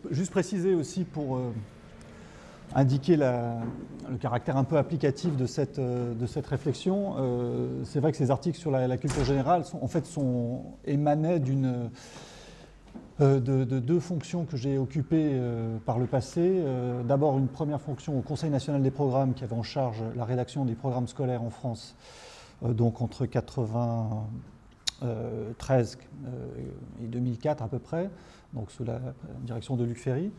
Juste préciser aussi pour indiquer le caractère un peu applicatif de cette réflexion. C'est vrai que ces articles sur la culture générale émanaient de deux fonctions que j'ai occupées par le passé. D'abord une première fonction au Conseil national des programmes qui avait en charge la rédaction des programmes scolaires en France, donc entre 1993 et 2004 à peu près, donc sous la direction de Luc Ferry.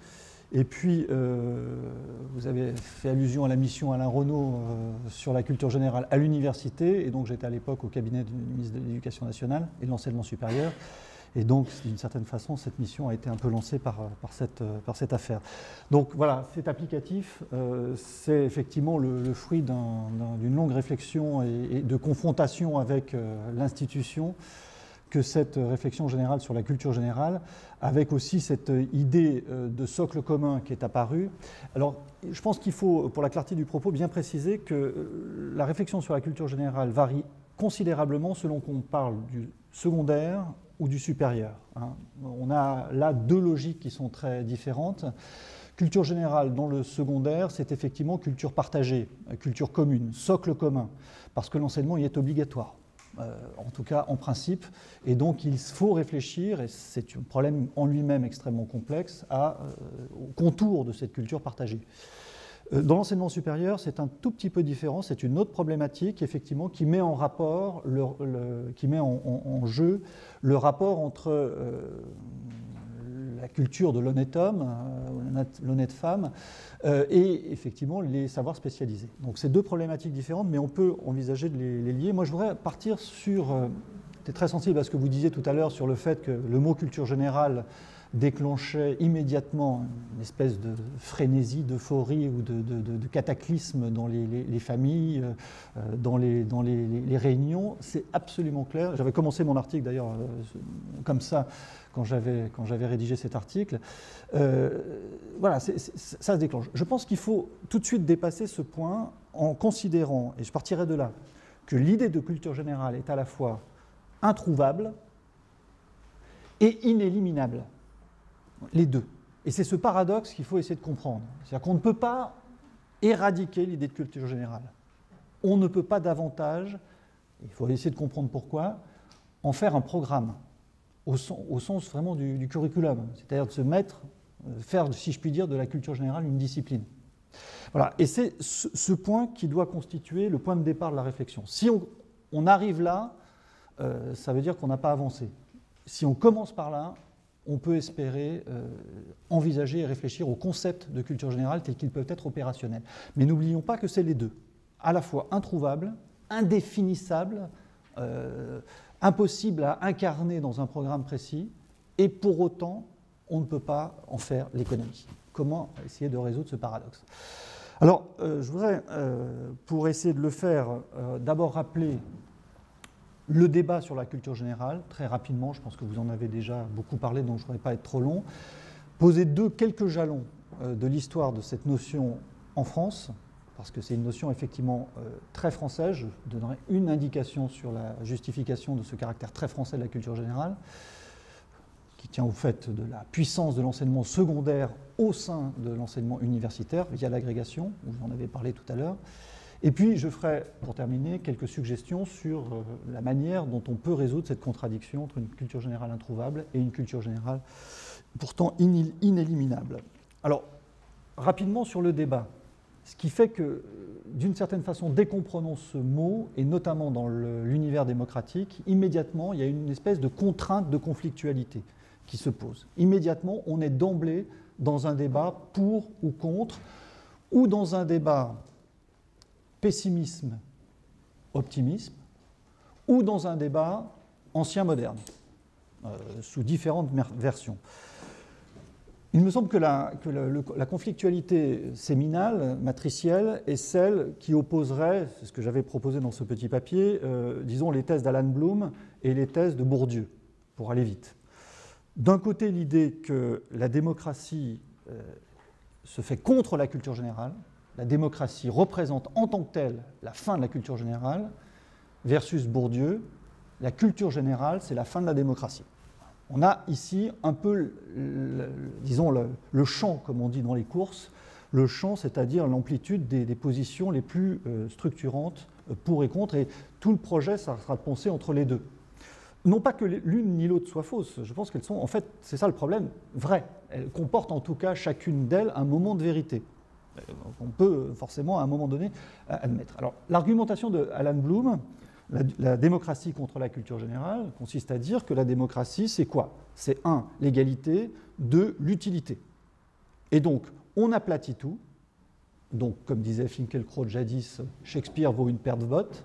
Et puis, vous avez fait allusion à la mission Alain Renaud sur la culture générale à l'université, et donc j'étais à l'époque au cabinet du ministre de l'Éducation nationale et de l'enseignement supérieur, et donc d'une certaine façon cette mission a été un peu lancée par cette affaire. Donc voilà, c'est applicatif, c'est effectivement le fruit d'une longue réflexion et de confrontation avec l'institution, que cette réflexion générale sur la culture générale, avec aussi cette idée de socle commun qui est apparue. Alors, je pense qu'il faut, pour la clarté du propos, bien préciser que la réflexion sur la culture générale varie considérablement selon qu'on parle du secondaire ou du supérieur. On a là deux logiques qui sont très différentes. Culture générale dans le secondaire, c'est effectivement culture partagée, culture commune, socle commun, parce que l'enseignement y est obligatoire. En tout cas en principe, et donc il faut réfléchir, et c'est un problème en lui-même extrêmement complexe, au contour de cette culture partagée. Dans l'enseignement supérieur, c'est un tout petit peu différent, c'est une autre problématique, effectivement, qui met en rapport, qui met en jeu le rapport entre la culture de l'honnête homme, l'honnête femme, et effectivement les savoirs spécialisés. Donc c'est deux problématiques différentes, mais on peut envisager de les lier. Moi je voudrais partir sur, j'étais très sensible à ce que vous disiez tout à l'heure sur le fait que le mot culture générale déclenchait immédiatement une espèce de frénésie, d'euphorie ou de cataclysme dans les familles, dans les réunions. C'est absolument clair. J'avais commencé mon article d'ailleurs comme ça quand j'avais rédigé cet article. Voilà, ça se déclenche. Je pense qu'il faut tout de suite dépasser ce point en considérant, et je partirai de là, que l'idée de culture générale est à la fois introuvable et inéliminable. Les deux. Et c'est ce paradoxe qu'il faut essayer de comprendre. C'est-à-dire qu'on ne peut pas éradiquer l'idée de culture générale. On ne peut pas davantage, il faut essayer de comprendre pourquoi, en faire un programme, au sens vraiment du curriculum, c'est-à-dire de se mettre, faire, si je puis dire, de la culture générale une discipline. Voilà. Et c'est ce point qui doit constituer le point de départ de la réflexion. Si on arrive là, ça veut dire qu'on n'a pas avancé. Si on commence par là, on peut espérer envisager et réfléchir au concept de culture générale tels qu'ils peuvent être opérationnels. Mais n'oublions pas que c'est les deux, à la fois introuvable, indéfinissable, impossible à incarner dans un programme précis, et pour autant, on ne peut pas en faire l'économie. Comment essayer de résoudre ce paradoxe? Alors, je voudrais, pour essayer de le faire, d'abord rappeler le débat sur la culture générale, très rapidement, je pense que vous en avez déjà beaucoup parlé, donc je ne voudrais pas être trop long. Poser quelques jalons de l'histoire de cette notion en France, parce que c'est une notion effectivement très française. Je donnerai une indication sur la justification de ce caractère très français de la culture générale, qui tient au fait de la puissance de l'enseignement secondaire au sein de l'enseignement universitaire, via l'agrégation, où j'en avais parlé tout à l'heure. Et puis, je ferai, pour terminer, quelques suggestions sur la manière dont on peut résoudre cette contradiction entre une culture générale introuvable et une culture générale pourtant inéliminable. Alors, rapidement sur le débat. Ce qui fait que, d'une certaine façon, dès qu'on prononce ce mot, et notamment dans l'univers démocratique, immédiatement, il y a une espèce de contrainte de conflictualité qui se pose. Immédiatement, on est d'emblée dans un débat pour ou contre, ou dans un débat pessimisme, optimisme, ou dans un débat ancien-moderne, sous différentes versions. Il me semble que la conflictualité séminale, matricielle, est celle qui opposerait, c'est ce que j'avais proposé dans ce petit papier, disons les thèses d'Alan Bloom et les thèses de Bourdieu, pour aller vite. D'un côté, l'idée que la démocratie se fait contre la culture générale, la démocratie représente en tant que telle la fin de la culture générale, versus Bourdieu, la culture générale, c'est la fin de la démocratie. On a ici un peu, disons, le champ, comme on dit dans les courses, le champ, c'est-à-dire l'amplitude des positions les plus structurantes pour et contre, et tout le projet, ça sera de penser entre les deux. Non pas que l'une ni l'autre soit fausse, je pense qu'elles sont, en fait, c'est ça le problème, vraies. Elles comportent en tout cas chacune d'elles un moment de vérité. On peut forcément à un moment donné admettre. Alors, l'argumentation de Alan Bloom, la démocratie contre la culture générale, consiste à dire que la démocratie, c'est quoi? C'est 1, l'égalité, 2, l'utilité. Et donc, on aplatit tout. Donc, comme disait Finkielkraut jadis, Shakespeare vaut une paire de bottes.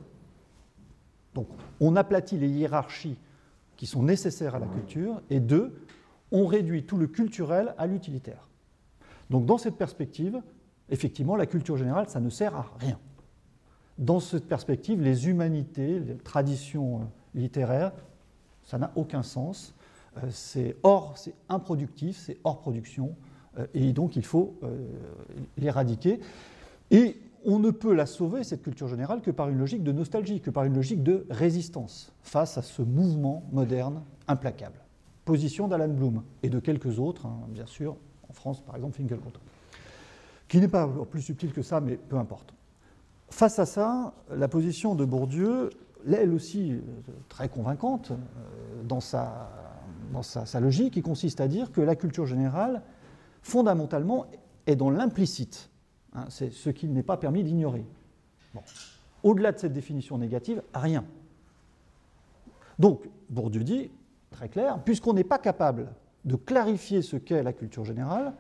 Donc, on aplatit les hiérarchies qui sont nécessaires à la culture. Et 2, on réduit tout le culturel à l'utilitaire. Donc, dans cette perspective, effectivement, la culture générale, ça ne sert à rien. Dans cette perspective, les humanités, les traditions littéraires, ça n'a aucun sens. C'est improductif, c'est hors production, et donc il faut l'éradiquer. Et on ne peut la sauver, cette culture générale, que par une logique de nostalgie, que par une logique de résistance face à ce mouvement moderne implacable. Position d'Alan Bloom et de quelques autres, hein, bien sûr, en France, par exemple, Finkielkraut, qui n'est pas plus subtil que ça, mais peu importe. Face à ça, la position de Bourdieu, elle aussi très convaincante dans sa logique, qui consiste à dire que la culture générale, fondamentalement, est dans l'implicite. Hein, c'est ce qu'il n'est pas permis d'ignorer. Bon. Au-delà de cette définition négative, rien. Donc, Bourdieu dit, très clair, puisqu'on n'est pas capable de clarifier ce qu'est la culture générale,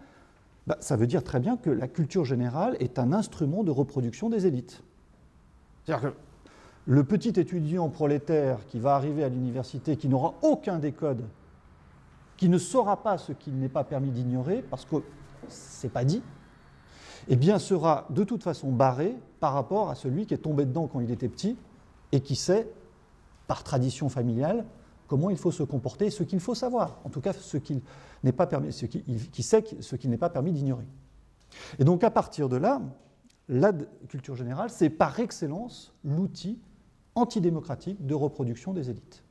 ça veut dire très bien que la culture générale est un instrument de reproduction des élites. C'est-à-dire que le petit étudiant prolétaire qui va arriver à l'université, qui n'aura aucun des codes, qui ne saura pas ce qu'il n'est pas permis d'ignorer, parce que ce n'est pas dit, eh bien sera de toute façon barré par rapport à celui qui est tombé dedans quand il était petit et qui sait, par tradition familiale, comment il faut se comporter, ce qu'il faut savoir, en tout cas ce qu'il n'est pas permis, qui sait ce qu'il n'est pas permis d'ignorer. Et donc à partir de là, la culture générale, c'est par excellence l'outil antidémocratique de reproduction des élites.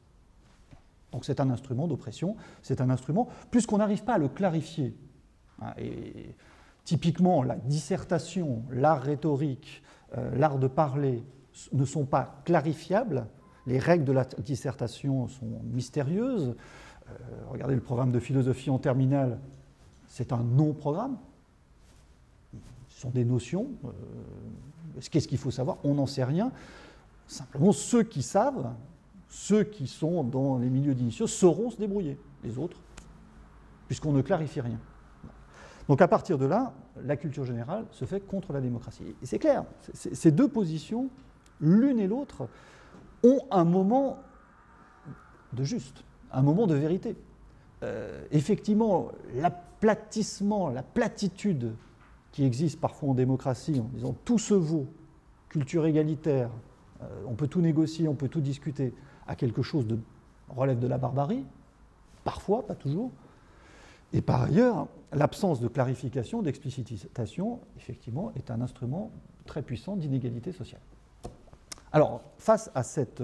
Donc c'est un instrument d'oppression, c'est un instrument, puisqu'on n'arrive pas à le clarifier. Et typiquement, la dissertation, l'art rhétorique, l'art de parler ne sont pas clarifiables. Les règles de la dissertation sont mystérieuses. Regardez le programme de philosophie en terminale, c'est un non-programme. Ce sont des notions. Qu'est-ce qu'il faut savoir? On n'en sait rien. Simplement, ceux qui savent, ceux qui sont dans les milieux d'initiaux, sauront se débrouiller. Les autres, puisqu'on ne clarifie rien. Donc à partir de là, la culture générale se fait contre la démocratie. Et c'est clair, ces deux positions, l'une et l'autre, ont un moment de juste, un moment de vérité. Effectivement, l'aplatissement, la platitude qui existe parfois en démocratie, en disant tout se vaut, culture égalitaire, on peut tout négocier, on peut tout discuter, à quelque chose de relève de la barbarie, parfois, pas toujours. Et par ailleurs, l'absence de clarification, d'explicitation, effectivement, est un instrument très puissant d'inégalité sociale. Alors, face à cette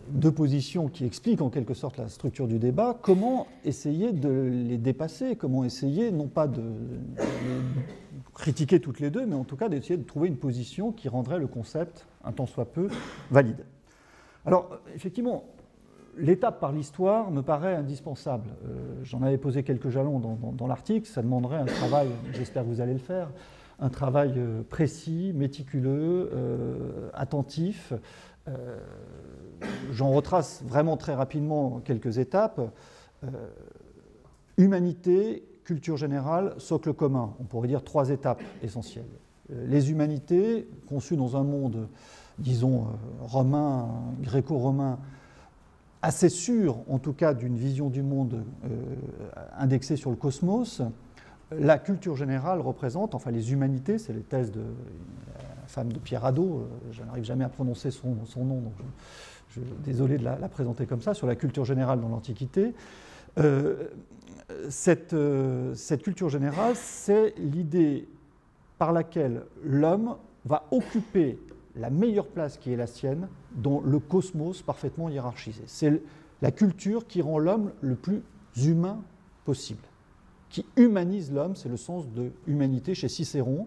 deux positions qui expliquent en quelque sorte la structure du débat, comment essayer de les dépasser, comment essayer, non pas de critiquer toutes les deux, mais en tout cas d'essayer de trouver une position qui rendrait le concept, un tant soit peu, valide. Alors, effectivement, l'étape par l'histoire me paraît indispensable. J'en avais posé quelques jalons dans l'article, ça demanderait un travail, j'espère que vous allez le faire, un travail précis, méticuleux, attentif. J'en retrace vraiment très rapidement quelques étapes. Humanité, culture générale, socle commun. On pourrait dire 3 étapes essentielles. Les humanités, conçues dans un monde, disons, romain, gréco-romain, assez sûr, en tout cas, d'une vision du monde indexée sur le cosmos. La culture générale représente, enfin les humanités, c'est les thèses de la femme de Pierre Hadot, je n'arrive jamais à prononcer son nom, donc désolé de la présenter comme ça, sur la culture générale dans l'Antiquité. Cette culture générale, c'est l'idée par laquelle l'homme va occuper la meilleure place qui est la sienne dans le cosmos parfaitement hiérarchisé. C'est la culture qui rend l'homme le plus humain possible, qui humanise l'homme, c'est le sens de humanité chez Cicéron,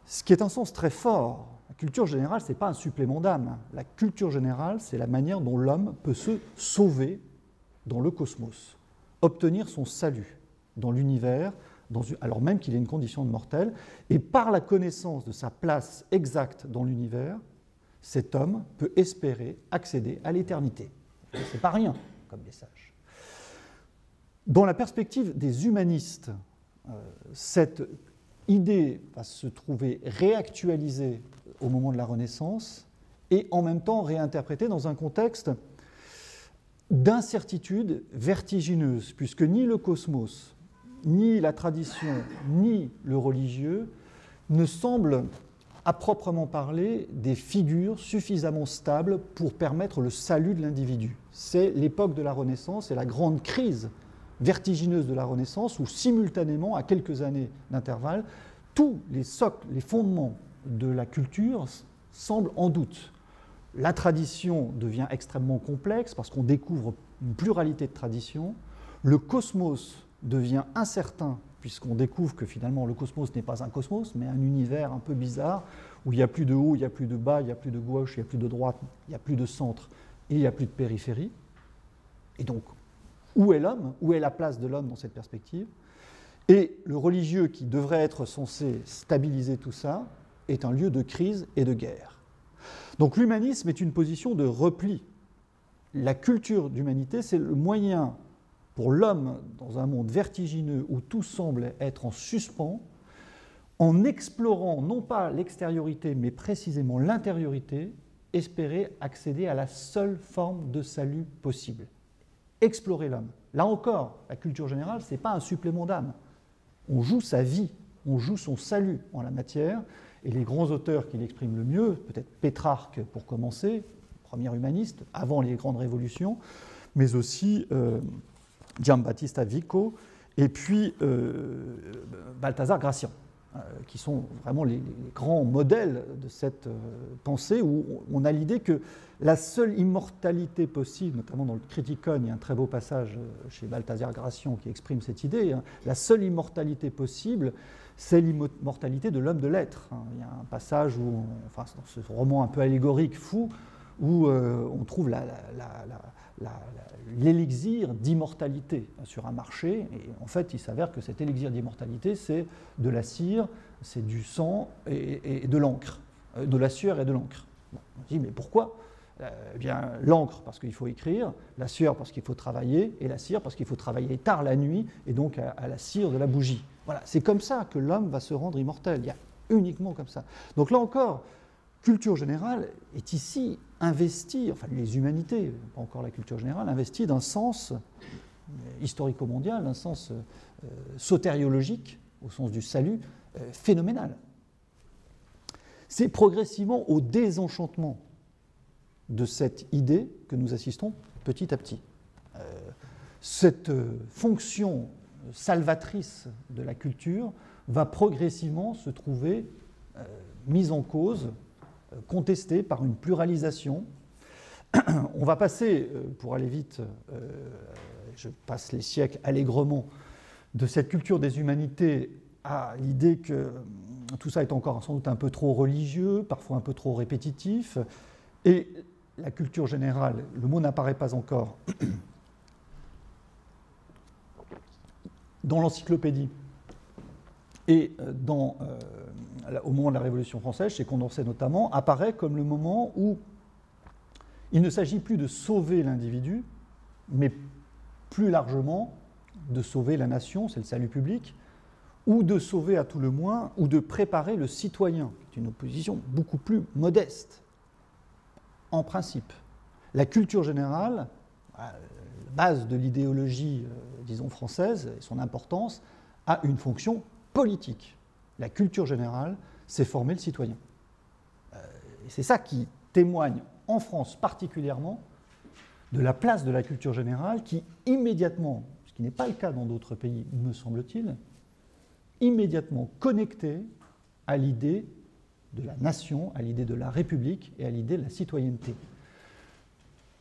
ce qui est un sens très fort. La culture générale, ce n'est pas un supplément d'âme. La culture générale, c'est la manière dont l'homme peut se sauver dans le cosmos, obtenir son salut dans l'univers, alors même qu'il ait une condition de mortel, et par la connaissance de sa place exacte dans l'univers, cet homme peut espérer accéder à l'éternité. Ce n'est pas rien comme message. Dans la perspective des humanistes, cette idée va se trouver réactualisée au moment de la Renaissance et en même temps réinterprétée dans un contexte d'incertitude vertigineuse, puisque ni le cosmos, ni la tradition, ni le religieux ne semblent, à proprement parler, des figures suffisamment stables pour permettre le salut de l'individu. C'est l'époque de la Renaissance et la grande crise vertigineuse de la Renaissance où, simultanément, à quelques années d'intervalle, tous les socles, les fondements de la culture semblent en doute. La tradition devient extrêmement complexe parce qu'on découvre une pluralité de traditions. Le cosmos devient incertain puisqu'on découvre que finalement le cosmos n'est pas un cosmos, mais un univers un peu bizarre où il n'y a plus de haut, il n'y a plus de bas, il n'y a plus de gauche, il n'y a plus de droite, il n'y a plus de centre et il n'y a plus de périphérie. Et donc, où est l'homme? Où est la place de l'homme dans cette perspective? Et le religieux qui devrait être censé stabiliser tout ça est un lieu de crise et de guerre. Donc l'humanisme est une position de repli. La culture d'humanité, c'est le moyen pour l'homme, dans un monde vertigineux où tout semble être en suspens, en explorant non pas l'extériorité, mais précisément l'intériorité, espérer accéder à la seule forme de salut possible. Explorer l'homme. Là encore, la culture générale, ce n'est pas un supplément d'âme. On joue sa vie, on joue son salut en la matière, et les grands auteurs qui l'expriment le mieux, peut-être Pétrarque pour commencer, premier humaniste, avant les grandes révolutions, mais aussi Giambattista Vico, et puis Balthazar Gracian, qui sont vraiment les grands modèles de cette pensée, où on a l'idée que la seule immortalité possible, notamment dans le Criticon, il y a un très beau passage chez Balthazar Gracian qui exprime cette idée, la seule immortalité possible, c'est l'immortalité de l'homme de l'être. Il y a un passage où, dans ce roman un peu allégorique, fou, où on trouve l'élixir d'immortalité sur un marché. Et en fait, il s'avère que cet élixir d'immortalité, c'est de la cire, c'est du sang et de l'encre, de la sueur et de l'encre. Bon, on dit, mais pourquoi ? Eh bien, l'encre parce qu'il faut écrire, la sueur parce qu'il faut travailler, et la cire parce qu'il faut travailler tard la nuit, et donc à la cire de la bougie. Voilà, c'est comme ça que l'homme va se rendre immortel. Il y a uniquement comme ça. Donc là encore, culture générale est ici investie, enfin les humanités, pas encore la culture générale, investie d'un sens historico-mondial, d'un sens sotériologique, au sens du salut, phénoménal. C'est progressivement au désenchantement de cette idée que nous assistons petit à petit. Cette fonction salvatrice de la culture va progressivement se trouver mise en cause, contestée par une pluralisation. On va passer, pour aller vite, je passe les siècles allègrement, de cette culture des humanités à l'idée que tout ça est encore sans doute un peu trop religieux, parfois un peu trop répétitif, et la culture générale, le mot n'apparaît pas encore dans l'encyclopédie et au moment de la Révolution française, chez Condorcet notamment, apparaît comme le moment où il ne s'agit plus de sauver l'individu, mais plus largement de sauver la nation, c'est le salut public, ou de sauver à tout le moins, ou de préparer le citoyen, qui est une opposition beaucoup plus modeste, en principe. La culture générale, la base de l'idéologie, disons, française, et son importance, a une fonction politique. La culture générale, c'est former le citoyen. Et c'est ça qui témoigne, en France particulièrement, de la place de la culture générale qui immédiatement, ce qui n'est pas le cas dans d'autres pays, me semble-t-il, immédiatement connectée à l'idée de la nation, à l'idée de la République et à l'idée de la citoyenneté.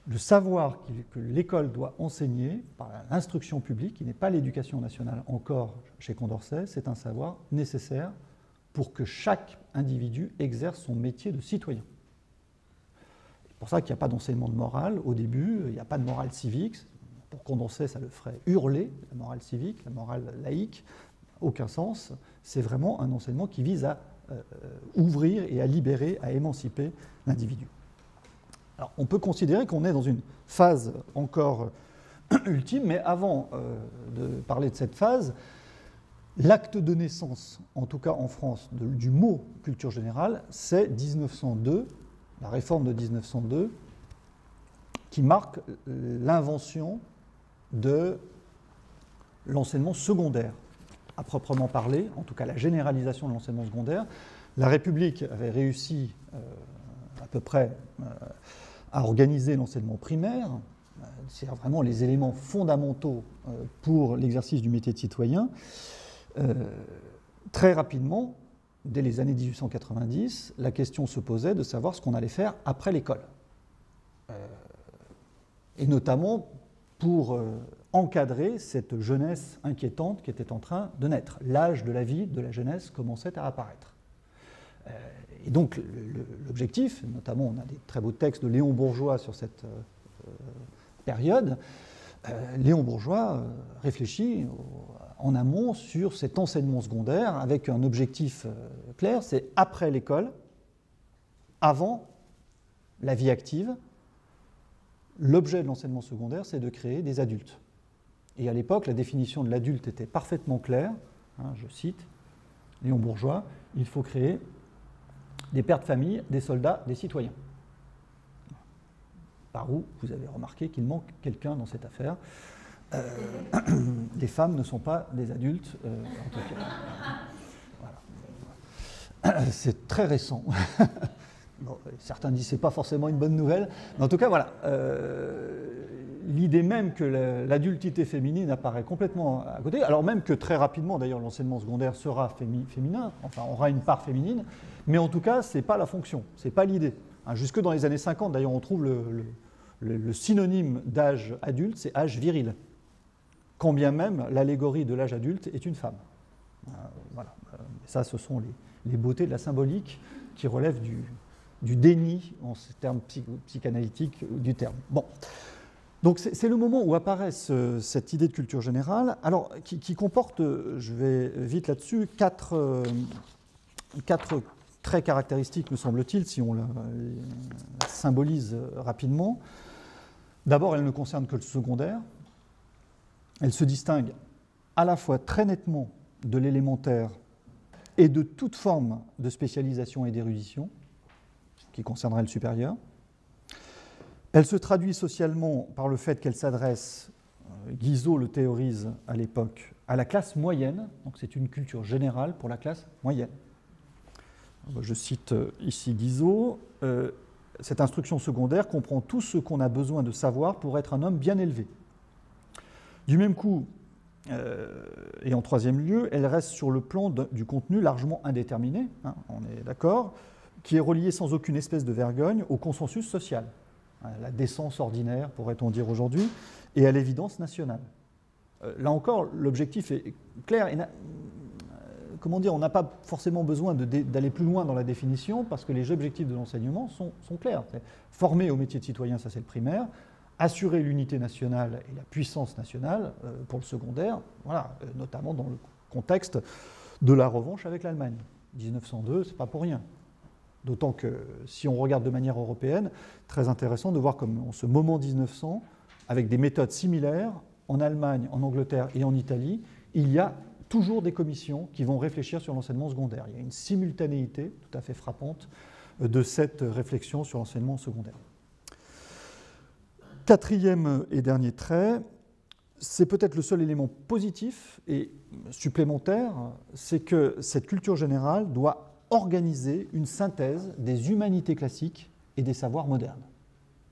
le savoir que l'école doit enseigner par l'instruction publique, qui n'est pas l'éducation nationale encore chez Condorcet, c'est un savoir nécessaire pour que chaque individu exerce son métier de citoyen. C'est pour ça qu'il n'y a pas d'enseignement de morale au début, il n'y a pas de morale civique. Pour Condorcet, ça le ferait hurler, la morale civique, la morale laïque, aucun sens. C'est vraiment un enseignement qui vise à ouvrir et à libérer, à émanciper l'individu. Alors, on peut considérer qu'on est dans une phase encore ultime, mais avant de parler de cette phase, l'acte de naissance, en tout cas en France, du mot culture générale, c'est 1902, la réforme de 1902, qui marque l'invention de l'enseignement secondaire, à proprement parler, en tout cas la généralisation de l'enseignement secondaire. La République avait réussi à peu près à organiser l'enseignement primaire, c'est vraiment les éléments fondamentaux pour l'exercice du métier de citoyen. Très rapidement, dès les années 1890, la question se posait de savoir ce qu'on allait faire après l'école. Et notamment pour encadrer cette jeunesse inquiétante qui était en train de naître. L'âge de la vie, de la jeunesse, commençait à apparaître. Et donc l'objectif, notamment on a des très beaux textes de Léon Bourgeois sur cette période, Léon Bourgeois réfléchit en amont sur cet enseignement secondaire avec un objectif clair, c'est après l'école, avant la vie active. L'objet de l'enseignement secondaire, c'est de créer des adultes. Et à l'époque, la définition de l'adulte était parfaitement claire. Je cite Léon Bourgeois, il faut créer des pères de famille, des soldats, des citoyens. Par où vous avez remarqué qu'il manque quelqu'un dans cette affaire. Les femmes ne sont pas des adultes, en tout cas. Voilà. C'est très récent. Bon, certains disent que ce n'est pas forcément une bonne nouvelle, mais en tout cas, voilà. L'idée même que l'adultité féminine apparaît complètement à côté, alors même que très rapidement, d'ailleurs, l'enseignement secondaire sera féminin, enfin, aura une part féminine, mais en tout cas, ce n'est pas la fonction, ce n'est pas l'idée. Jusque dans les années 50, d'ailleurs, on trouve le synonyme d'âge adulte, c'est âge viril, quand bien même l'allégorie de l'âge adulte est une femme. Voilà. Ça, ce sont les beautés de la symbolique qui relèvent du déni, en ces termes psychanalytiques du terme. Bon. Donc c'est le moment où apparaît cette idée de culture générale, alors qui comporte, je vais vite là-dessus, quatre traits caractéristiques, me semble-t-il, si on la symbolise rapidement. D'abord, elle ne concerne que le secondaire. Elle se distingue à la fois très nettement de l'élémentaire et de toute forme de spécialisation et d'érudition, qui concernerait le supérieur. Elle se traduit socialement par le fait qu'elle s'adresse, Guizot le théorise à l'époque, à la classe moyenne, donc c'est une culture générale pour la classe moyenne. Je cite ici Guizot, cette instruction secondaire comprend tout ce qu'on a besoin de savoir pour être un homme bien élevé. Du même coup, et en troisième lieu, elle reste sur le plan du contenu largement indéterminé, on est d'accord, qui est relié sans aucune espèce de vergogne au consensus social, la décence ordinaire, pourrait-on dire aujourd'hui, et à l'évidence nationale. Là encore, l'objectif est clair. Et comment dire, on n'a pas forcément besoin d'aller plus loin dans la définition, parce que les objectifs de l'enseignement sont clairs. Former au métier de citoyen, ça c'est le primaire. Assurer l'unité nationale et la puissance nationale pour le secondaire, voilà, notamment dans le contexte de la revanche avec l'Allemagne. 1902, c'est pas pour rien. D'autant que si on regarde de manière européenne, très intéressant de voir comme en ce moment 1900, avec des méthodes similaires, en Allemagne, en Angleterre et en Italie, il y a toujours des commissions qui vont réfléchir sur l'enseignement secondaire. Il y a une simultanéité tout à fait frappante de cette réflexion sur l'enseignement secondaire. Quatrième et dernier trait, c'est peut-être le seul élément positif et supplémentaire, c'est que cette culture générale doit organiser une synthèse des humanités classiques et des savoirs modernes.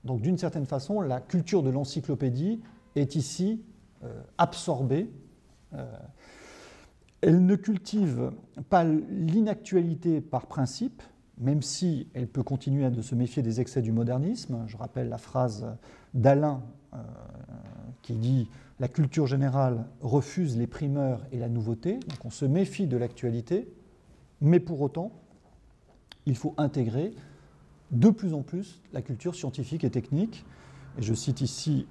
Donc d'une certaine façon, la culture de l'encyclopédie est ici absorbée. Elle ne cultive pas l'inactualité par principe, même si elle peut continuer de se méfier des excès du modernisme. Je rappelle la phrase d'Alain qui dit « La culture générale refuse les primeurs et la nouveauté ». Donc on se méfie de l'actualité, mais pour autant, il faut intégrer de plus en plus la culture scientifique et technique. Et je cite ici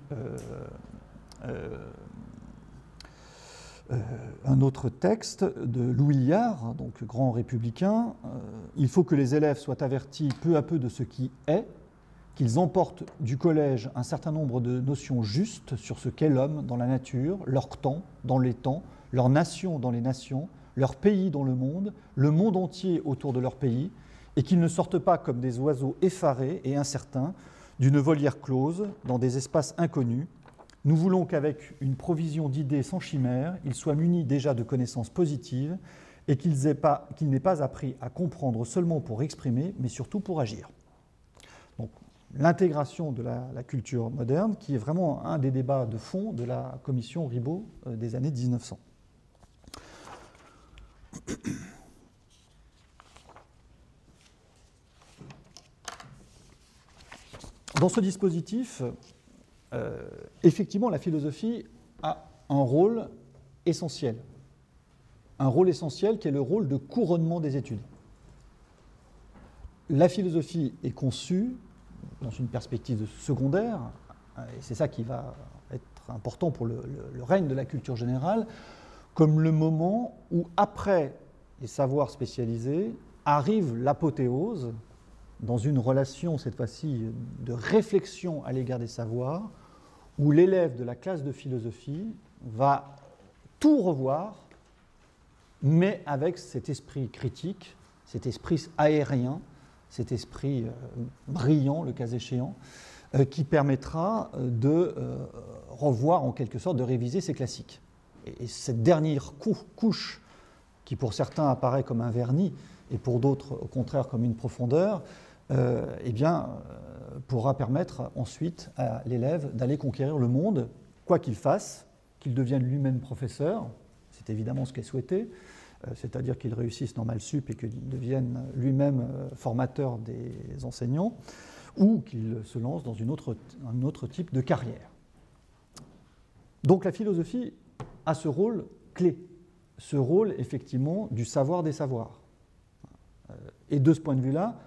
un autre texte de Louis Liard, donc grand républicain. Il faut que les élèves soient avertis peu à peu de ce qui est, qu'ils emportent du collège un certain nombre de notions justes sur ce qu'est l'homme dans la nature, leur temps dans les temps, leur nation dans les nations, leur pays dans le monde entier autour de leur pays, et qu'ils ne sortent pas comme des oiseaux effarés et incertains d'une volière close dans des espaces inconnus. Nous voulons qu'avec une provision d'idées sans chimère, ils soient munis déjà de connaissances positives et qu'ils n'aient pas appris à comprendre seulement pour exprimer, mais surtout pour agir. Donc, l'intégration de la culture moderne, qui est vraiment un des débats de fond de la commission Ribot des années 1900. Dans ce dispositif, effectivement, la philosophie a un rôle essentiel. Un rôle essentiel qui est le rôle de couronnement des études. La philosophie est conçue dans une perspective secondaire, et c'est ça qui va être important pour le règne de la culture générale, comme le moment où, après les savoirs spécialisés, arrive l'apothéose, dans une relation, cette fois-ci, de réflexion à l'égard des savoirs, où l'élève de la classe de philosophie va tout revoir, mais avec cet esprit critique, cet esprit aérien, cet esprit brillant, le cas échéant, qui permettra de revoir, en quelque sorte, de réviser ses classiques. Et cette dernière couche, qui pour certains apparaît comme un vernis, et pour d'autres, au contraire, comme une profondeur, pourra permettre ensuite à l'élève d'aller conquérir le monde, quoi qu'il fasse, qu'il devienne lui-même professeur, c'est évidemment ce qui est souhaité, c'est-à-dire qu'il réussisse normal sup et qu'il devienne lui-même formateur des enseignants, ou qu'il se lance dans un autre type de carrière. Donc la philosophie a ce rôle clé, ce rôle effectivement du savoir des savoirs. Et de ce point de vue-là,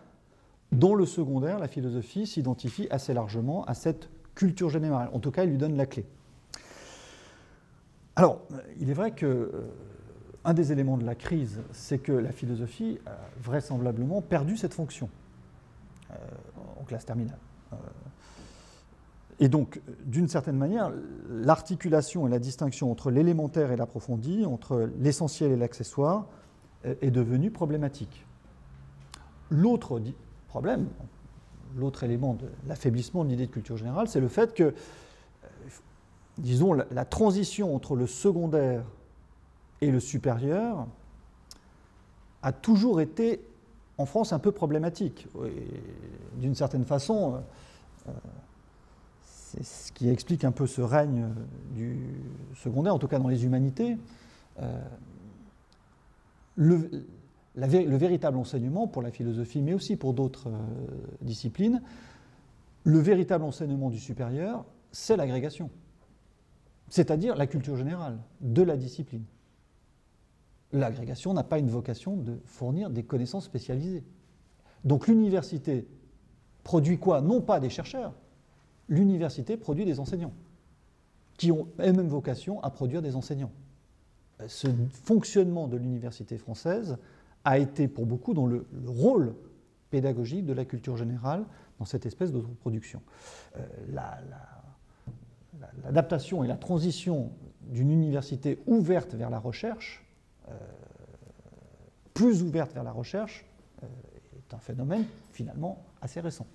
dans le secondaire, la philosophie s'identifie assez largement à cette culture générale. En tout cas, elle lui donne la clé. Alors, il est vrai qu'un des éléments de la crise, c'est que la philosophie a vraisemblablement perdu cette fonction en classe terminale. Et donc, d'une certaine manière, l'articulation et la distinction entre l'élémentaire et l'approfondi, entre l'essentiel et l'accessoire, est devenue problématique. L'autre problème, l'autre élément de l'affaiblissement de l'idée de culture générale, c'est le fait que, disons, la transition entre le secondaire et le supérieur a toujours été, en France, un peu problématique. D'une certaine façon, c'est ce qui explique un peu ce règne du secondaire, en tout cas dans les humanités. Le véritable enseignement pour la philosophie, mais aussi pour d'autres disciplines, le véritable enseignement du supérieur, c'est l'agrégation, c'est-à-dire la culture générale de la discipline. L'agrégation n'a pas une vocation de fournir des connaissances spécialisées. Donc l'université produit quoi? Non pas des chercheurs, l'université produit des enseignants, qui ont eux-mêmes vocation à produire des enseignants. Ce fonctionnement de l'université française a été pour beaucoup dans le rôle pédagogique de la culture générale dans cette espèce d'autoproduction. L'adaptation et la transition d'une université ouverte vers la recherche, plus ouverte vers la recherche, est un phénomène finalement assez récent.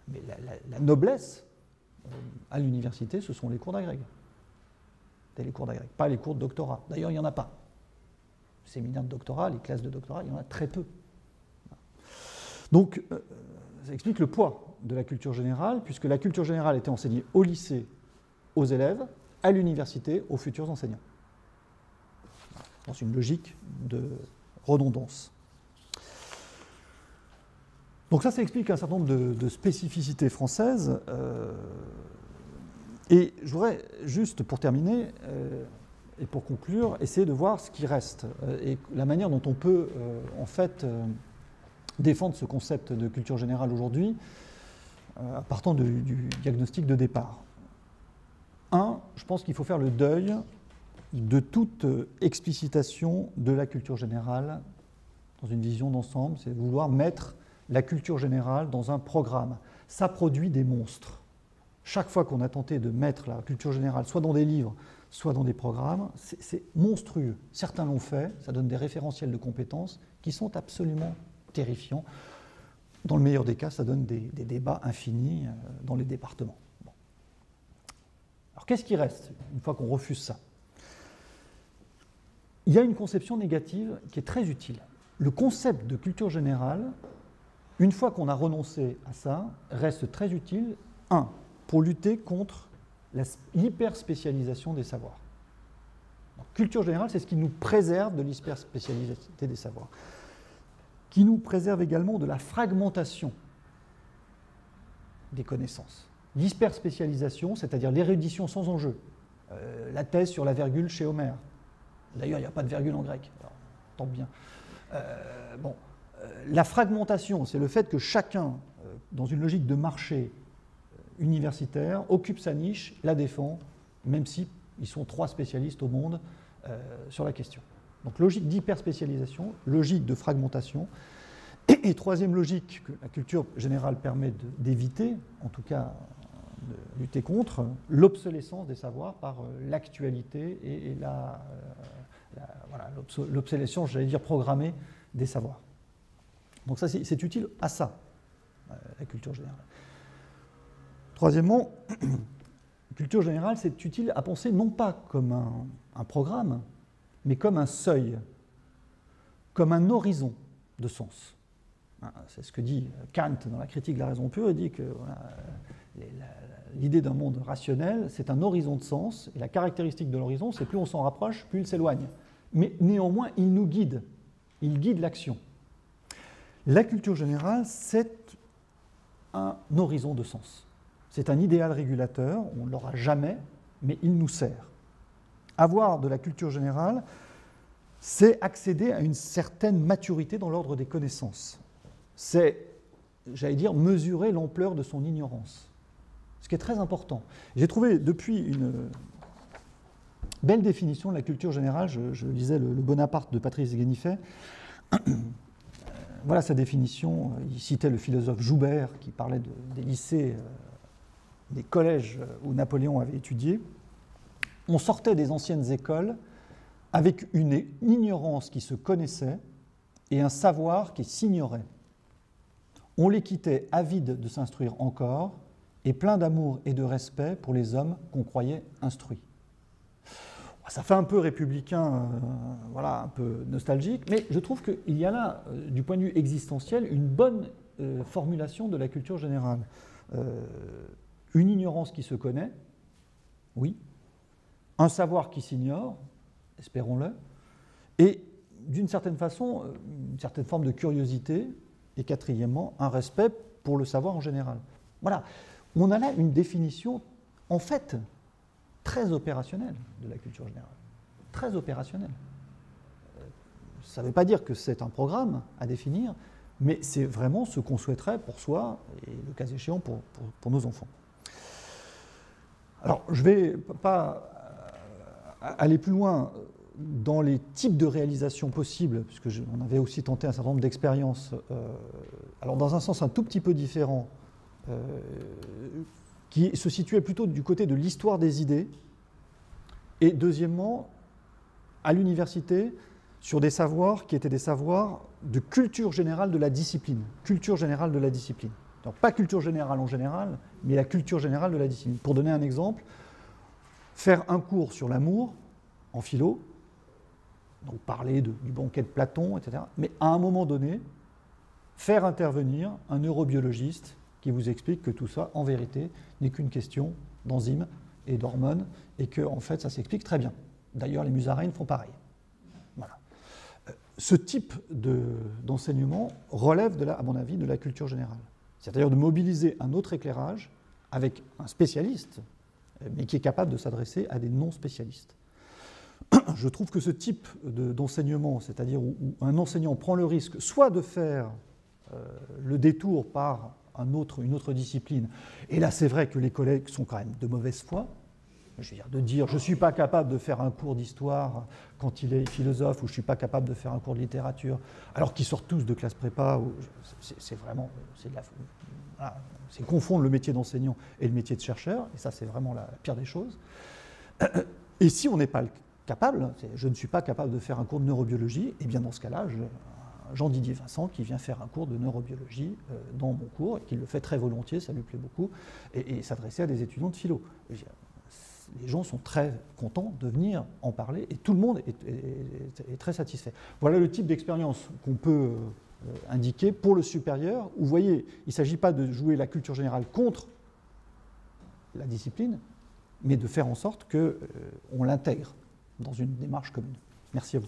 Mais la noblesse à l'université, ce sont les cours d'agrég. C'est les cours d'agrég, pas les cours de doctorat. D'ailleurs, il n'y en a pas. Séminaires de doctorat, les classes de doctorat, il y en a très peu. Donc, ça explique le poids de la culture générale, puisque la culture générale était enseignée au lycée, aux élèves, à l'université, aux futurs enseignants. Dans une logique de redondance. Donc ça explique un certain nombre de spécificités françaises. Et je voudrais juste, pour terminer, et pour conclure, essayer de voir ce qui reste et la manière dont on peut, en fait, défendre ce concept de culture générale aujourd'hui, partant du diagnostic de départ. Je pense qu'il faut faire le deuil de toute explicitation de la culture générale dans une vision d'ensemble, c'est vouloir mettre la culture générale dans un programme. Ça produit des monstres. Chaque fois qu'on a tenté de mettre la culture générale soit dans des livres, soit dans des programmes, c'est monstrueux. Certains l'ont fait, ça donne des référentiels de compétences qui sont absolument terrifiants. Dans le meilleur des cas, ça donne des débats infinis dans les départements. Bon. Alors qu'est-ce qui reste une fois qu'on refuse ça? Il y a une conception négative qui est très utile. Le concept de culture générale, une fois qu'on a renoncé à ça, reste très utile, pour lutter contre l'hyperspécialisation des savoirs. Donc, culture générale, c'est ce qui nous préserve de l'hyperspécialité des savoirs, qui nous préserve également de la fragmentation des connaissances. L'hyperspécialisation, c'est-à-dire l'érudition sans enjeu. La thèse sur la virgule chez Homère. D'ailleurs, il n'y a pas de virgule en grec, alors, tant bien. La fragmentation, c'est le fait que chacun, dans une logique de marché universitaire, occupe sa niche, la défend, même si ils sont 3 spécialistes au monde sur la question. Donc logique d'hyperspécialisation, logique de fragmentation, et troisième logique que la culture générale permet d'éviter, en tout cas de lutter contre, l'obsolescence des savoirs par l'actualité et l'obsolescence, j'allais dire programmée, des savoirs. Donc ça, c'est utile à ça, la culture générale. Troisièmement, culture générale, c'est utile à penser non pas comme un programme, mais comme un seuil, comme un horizon de sens. C'est ce que dit Kant dans la critique de la raison pure, il dit que l'idée d'un monde rationnel, c'est un horizon de sens, et la caractéristique de l'horizon, c'est plus on s'en rapproche, plus il s'éloigne. Mais néanmoins, il nous guide, il guide l'action. La culture générale, c'est un horizon de sens. C'est un idéal régulateur, on ne l'aura jamais, mais il nous sert. Avoir de la culture générale, c'est accéder à une certaine maturité dans l'ordre des connaissances. C'est, j'allais dire, mesurer l'ampleur de son ignorance. Ce qui est très important. J'ai trouvé depuis une belle définition de la culture générale, je lisais le Bonaparte de Patrice Guénifet. Voilà sa définition. Il citait le philosophe Joubert qui parlait des lycées, des collèges où Napoléon avait étudié. On sortait des anciennes écoles avec une ignorance qui se connaissait et un savoir qui s'ignorait. On les quittait avides de s'instruire encore et pleins d'amour et de respect pour les hommes qu'on croyait instruits. Ça fait un peu républicain, voilà, un peu nostalgique, mais je trouve qu'il y a là, du point de vue existentiel, une bonne formulation de la culture générale. Une ignorance qui se connaît, oui, un savoir qui s'ignore, espérons-le, et d'une certaine façon, une certaine forme de curiosité, et quatrièmement, un respect pour le savoir en général. Voilà, on a là une définition, en fait, très opérationnelle de la culture générale, très opérationnelle. Ça ne veut pas dire que c'est un programme à définir, mais c'est vraiment ce qu'on souhaiterait pour soi, et le cas échéant pour nos enfants. Alors, je ne vais pas aller plus loin dans les types de réalisations possibles, puisque on avait aussi tenté un certain nombre d'expériences, alors dans un sens un tout petit peu différent, qui se situait plutôt du côté de l'histoire des idées, et deuxièmement, à l'université, sur des savoirs qui étaient des savoirs de culture générale de la discipline. Culture générale de la discipline. Donc pas culture générale en général, mais la culture générale de la discipline. Pour donner un exemple, faire un cours sur l'amour en philo, donc parler du banquet de Platon, etc., mais à un moment donné, faire intervenir un neurobiologiste qui vous explique que tout ça, en vérité, n'est qu'une question d'enzymes et d'hormones, et que, en fait, ça s'explique très bien. D'ailleurs, les musaraignes font pareil. Voilà. ce type d'enseignement relève, à mon avis, de la culture générale. C'est-à-dire de mobiliser un autre éclairage avec un spécialiste, mais qui est capable de s'adresser à des non-spécialistes. Je trouve que ce type d'enseignement, c'est-à-dire où un enseignant prend le risque soit de faire le détour par une autre discipline, et là c'est vrai que les collègues sont quand même de mauvaise foi, je veux dire, de dire je ne suis pas capable de faire un cours d'histoire quand il est philosophe, ou je ne suis pas capable de faire un cours de littérature, alors qu'ils sortent tous de classe prépa, c'est vraiment, c'est confondre le métier d'enseignant et le métier de chercheur, et ça c'est vraiment la pire des choses. Et si on n'est pas capable, je ne suis pas capable de faire un cours de neurobiologie, et bien dans ce cas-là, Jean-Didier Vincent qui vient faire un cours de neurobiologie dans mon cours, et qui le fait très volontiers, ça lui plaît beaucoup, et s'adresser à des étudiants de philo. Les gens sont très contents de venir en parler, et tout le monde est très satisfait. Voilà le type d'expérience qu'on peut indiquer pour le supérieur, où vous voyez, il ne s'agit pas de jouer la culture générale contre la discipline, mais de faire en sorte qu'on l'intègre dans une démarche commune. Merci à vous.